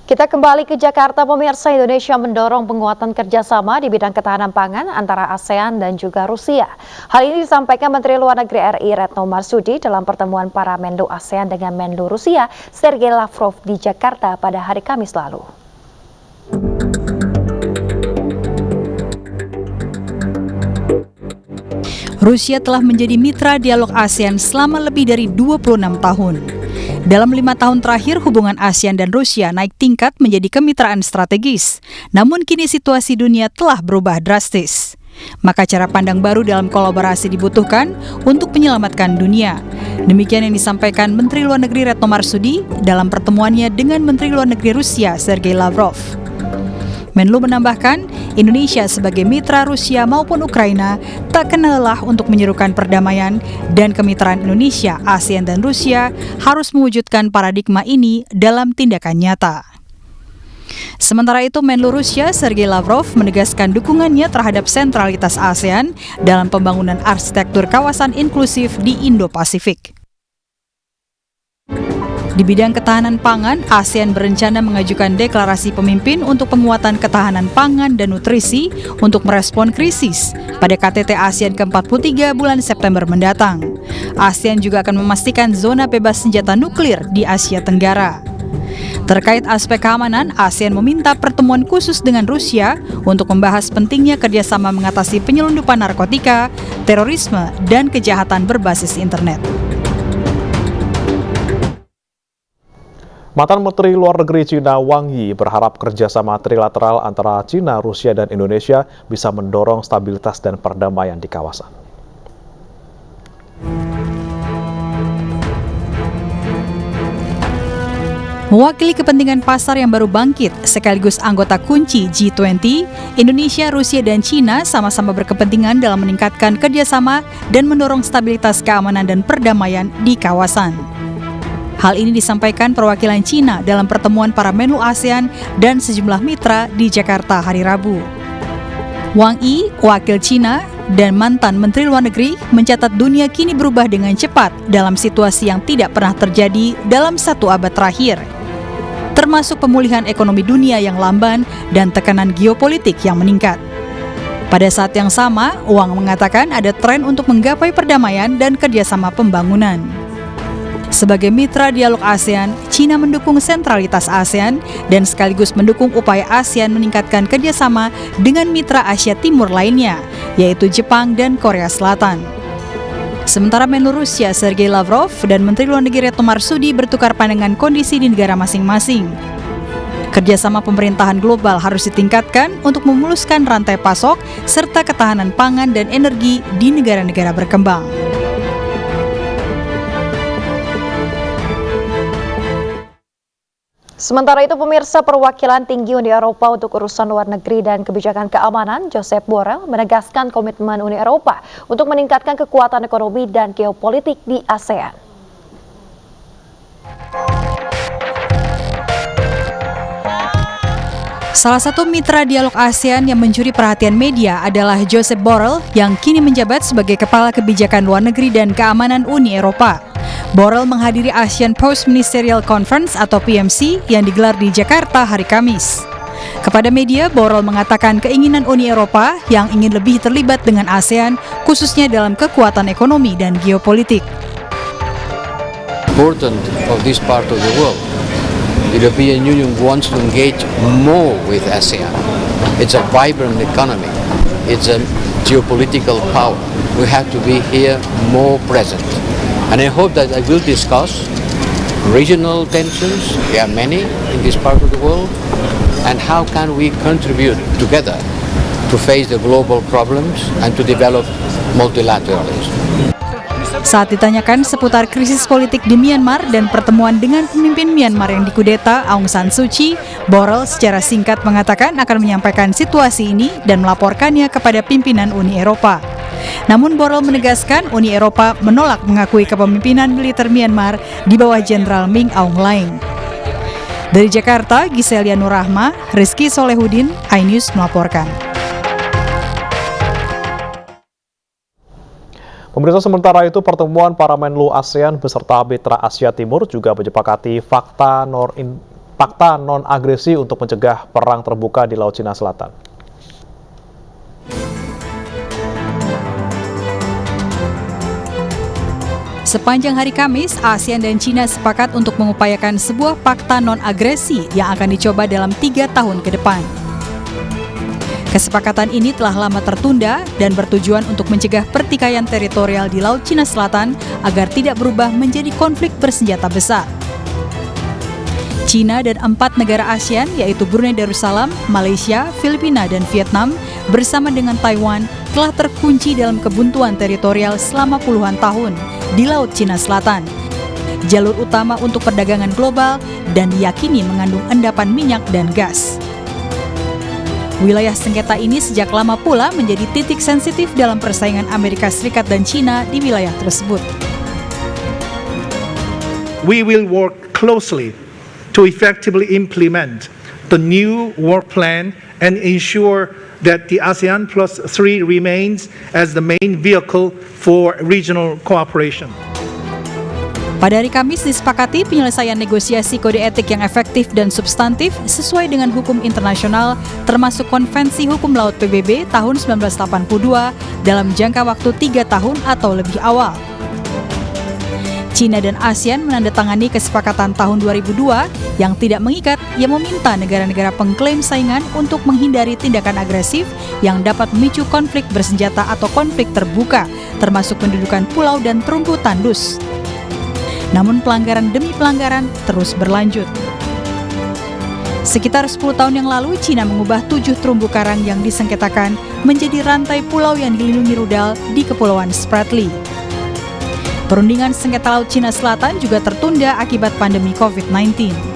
Kita kembali ke Jakarta, pemirsa. Indonesia mendorong penguatan kerjasama di bidang ketahanan pangan antara ASEAN dan juga Rusia. Hal ini disampaikan Menteri Luar Negeri RI Retno Marsudi dalam pertemuan para Menlu ASEAN dengan Menlu Rusia Sergei Lavrov di Jakarta pada hari Kamis lalu. Rusia telah menjadi mitra dialog ASEAN selama lebih dari 26 tahun. Dalam 5 tahun terakhir, hubungan ASEAN dan Rusia naik tingkat menjadi kemitraan strategis. Namun kini situasi dunia telah berubah drastis. Maka cara pandang baru dalam kolaborasi dibutuhkan untuk menyelamatkan dunia. Demikian yang disampaikan Menteri Luar Negeri Retno Marsudi dalam pertemuannya dengan Menteri Luar Negeri Rusia Sergei Lavrov. Menlu menambahkan, Indonesia sebagai mitra Rusia maupun Ukraina tak kenal lelah untuk menyerukan perdamaian dan kemitraan Indonesia, ASEAN dan Rusia harus mewujudkan paradigma ini dalam tindakan nyata. Sementara itu, Menlu Rusia Sergei Lavrov menegaskan dukungannya terhadap sentralitas ASEAN dalam pembangunan arsitektur kawasan inklusif di Indo-Pasifik. Di bidang ketahanan pangan, ASEAN berencana mengajukan deklarasi pemimpin untuk penguatan ketahanan pangan dan nutrisi untuk merespon krisis pada KTT ASEAN ke-43 bulan September mendatang. ASEAN juga akan memastikan zona bebas senjata nuklir di Asia Tenggara. Terkait aspek keamanan, ASEAN meminta pertemuan khusus dengan Rusia untuk membahas pentingnya kerjasama mengatasi penyelundupan narkotika, terorisme, dan kejahatan berbasis internet. Mantan Menteri Luar Negeri Cina Wang Yi berharap kerjasama trilateral antara Cina, Rusia, dan Indonesia bisa mendorong stabilitas dan perdamaian di kawasan. Mewakili kepentingan pasar yang baru bangkit, sekaligus anggota kunci G20, Indonesia, Rusia, dan Cina sama-sama berkepentingan dalam meningkatkan kerjasama dan mendorong stabilitas keamanan dan perdamaian di kawasan. Hal ini disampaikan perwakilan Cina dalam pertemuan para Menlu ASEAN dan sejumlah mitra di Jakarta hari Rabu. Wang Yi, wakil Cina, dan mantan Menteri Luar Negeri mencatat dunia kini berubah dengan cepat dalam situasi yang tidak pernah terjadi dalam 1 abad terakhir, termasuk pemulihan ekonomi dunia yang lamban dan tekanan geopolitik yang meningkat. Pada saat yang sama, Wang mengatakan ada tren untuk menggapai perdamaian dan kerjasama pembangunan. Sebagai mitra dialog ASEAN, Cina mendukung sentralitas ASEAN dan sekaligus mendukung upaya ASEAN meningkatkan kerjasama dengan mitra Asia Timur lainnya, yaitu Jepang dan Korea Selatan. Sementara Menlu Rusia Sergei Lavrov dan Menteri Luar Negeri Retno Marsudi bertukar pandangan kondisi di negara masing-masing. Kerjasama pemerintahan global harus ditingkatkan untuk memuluskan rantai pasok serta ketahanan pangan dan energi di negara-negara berkembang. Sementara itu, pemirsa, perwakilan tinggi Uni Eropa untuk urusan luar negeri dan kebijakan keamanan, Josep Borrell, menegaskan komitmen Uni Eropa untuk meningkatkan kekuatan ekonomi dan geopolitik di ASEAN. Salah satu mitra dialog ASEAN yang mencuri perhatian media adalah Josep Borrell yang kini menjabat sebagai Kepala Kebijakan Luar Negeri dan Keamanan Uni Eropa. Borrell menghadiri ASEAN Post Ministerial Conference atau PMC yang digelar di Jakarta hari Kamis. Kepada media, Borrell mengatakan keinginan Uni Eropa yang ingin lebih terlibat dengan ASEAN, khususnya dalam kekuatan ekonomi dan geopolitik. Important of this part of the world. The European Union wants to engage more with ASEAN. It's a vibrant economy. It's a geopolitical power. We have to be here more present. And I hope that I will discuss regional tensions, there are many in this part of the world, and how can we contribute together to face the global problems and to develop multilateralism. Saat ditanyakan seputar krisis politik di Myanmar dan pertemuan dengan pemimpin Myanmar yang dikudeta Aung San Suu Kyi, Borrell secara singkat mengatakan akan menyampaikan situasi ini dan melaporkannya kepada pimpinan Uni Eropa. Namun Borrell menegaskan Uni Eropa menolak mengakui kepemimpinan militer Myanmar di bawah Jenderal Min Aung Hlaing. Dari Jakarta, Giselia Nurrahma, Rizky Solehudin, iNews melaporkan. Pemirsa, sementara itu pertemuan para Menlu ASEAN beserta mitra Asia Timur juga menyepakati fakta fakta non-agresi untuk mencegah perang terbuka di Laut Cina Selatan. Sepanjang hari Kamis, ASEAN dan China sepakat untuk mengupayakan sebuah fakta non-agresi yang akan dicoba dalam 3 tahun ke depan. Kesepakatan ini telah lama tertunda dan bertujuan untuk mencegah pertikaian teritorial di Laut Cina Selatan agar tidak berubah menjadi konflik bersenjata besar. China dan 4 negara ASEAN yaitu Brunei Darussalam, Malaysia, Filipina, dan Vietnam bersama dengan Taiwan telah terkunci dalam kebuntuan teritorial selama puluhan tahun di Laut Cina Selatan, jalur utama untuk perdagangan global dan diyakini mengandung endapan minyak dan gas. Wilayah sengketa ini sejak lama pula menjadi titik sensitif dalam persaingan Amerika Serikat dan China di wilayah tersebut. We will work closely to effectively implement the new work plan and ensure that the ASEAN Plus 3 remains as the main vehicle for regional cooperation. Pada hari Kamis disepakati penyelesaian negosiasi kode etik yang efektif dan substantif sesuai dengan hukum internasional termasuk Konvensi Hukum Laut PBB tahun 1982 dalam jangka waktu 3 tahun atau lebih awal. China dan ASEAN menandatangani kesepakatan tahun 2002 yang tidak mengikat yang meminta negara-negara pengklaim saingan untuk menghindari tindakan agresif yang dapat memicu konflik bersenjata atau konflik terbuka, termasuk pendudukan pulau dan terumbu tandus. Namun pelanggaran demi pelanggaran terus berlanjut. Sekitar 10 tahun yang lalu, China mengubah 7 terumbu karang yang disengketakan menjadi rantai pulau yang dilindungi rudal di Kepulauan Spratly. Perundingan sengketa Laut Cina Selatan juga tertunda akibat pandemi COVID-19.